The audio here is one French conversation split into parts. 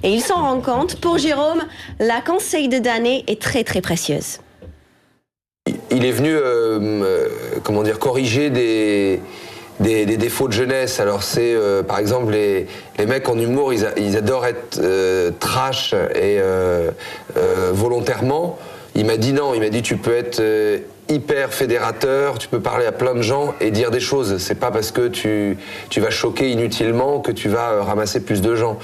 Et il s'en rend compte. Pour Jérôme, la conseil de d'année est très très précieuse. Il est venu, corriger des défauts de jeunesse. Alors c'est, par exemple, les mecs en humour, ils adorent être trash et volontairement. Il m'a dit non, il m'a dit tu peux être hyper fédérateur, tu peux parler à plein de gens et dire des choses. C'est pas parce que tu vas choquer inutilement que tu vas ramasser plus de gens.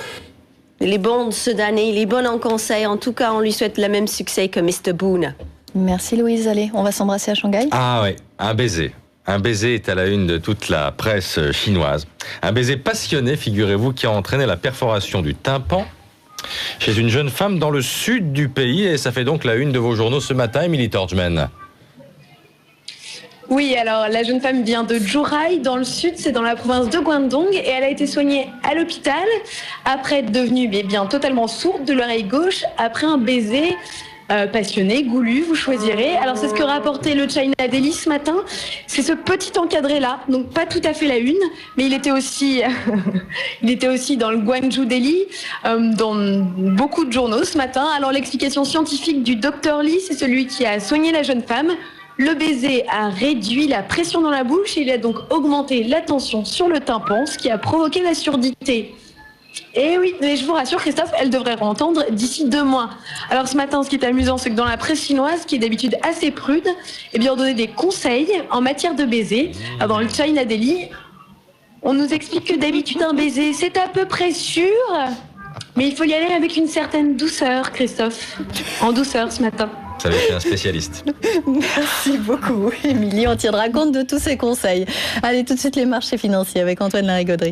Il est bon ce d'année, il est bon en conseil. En tout cas, on lui souhaite le même succès que Mr. Boone. Merci Louise. Allez, on va s'embrasser à Shanghai. Ah oui, un baiser. Un baiser est à la une de toute la presse chinoise. Un baiser passionné, figurez-vous, qui a entraîné la perforation du tympan chez une jeune femme dans le sud du pays. Et ça fait donc la une de vos journaux ce matin, Émilie Torgman. Oui, alors la jeune femme vient de Zhuhai, dans le sud, c'est dans la province de Guangdong, et elle a été soignée à l'hôpital après être devenue totalement sourde de l'oreille gauche après un baiser passionné, goulu, vous choisirez. Alors c'est ce que rapportait le China Daily ce matin. C'est ce petit encadré là, donc pas tout à fait la une, mais il était aussi dans le Guangzhou Daily, dans beaucoup de journaux ce matin. Alors l'explication scientifique du Dr Lee, c'est celui qui a soigné la jeune femme. Le baiser a réduit la pression dans la bouche et il a donc augmenté la tension sur le tympan, ce qui a provoqué la surdité. Et oui, mais je vous rassure Christophe, elle devrait entendre d'ici 2 mois. Alors ce matin, ce qui est amusant, c'est que dans la presse chinoise, qui est d'habitude assez prude, on donnait des conseils en matière de baiser. Alors, dans le China Daily, on nous explique que d'habitude un baiser, c'est à peu près sûr, mais il faut y aller avec une certaine douceur, Christophe. En douceur ce matin. Ça avait été un spécialiste. Merci beaucoup, Émilie. On tiendra compte de tous ces conseils. Allez, tout de suite les marchés financiers avec Antoine Larigauderie.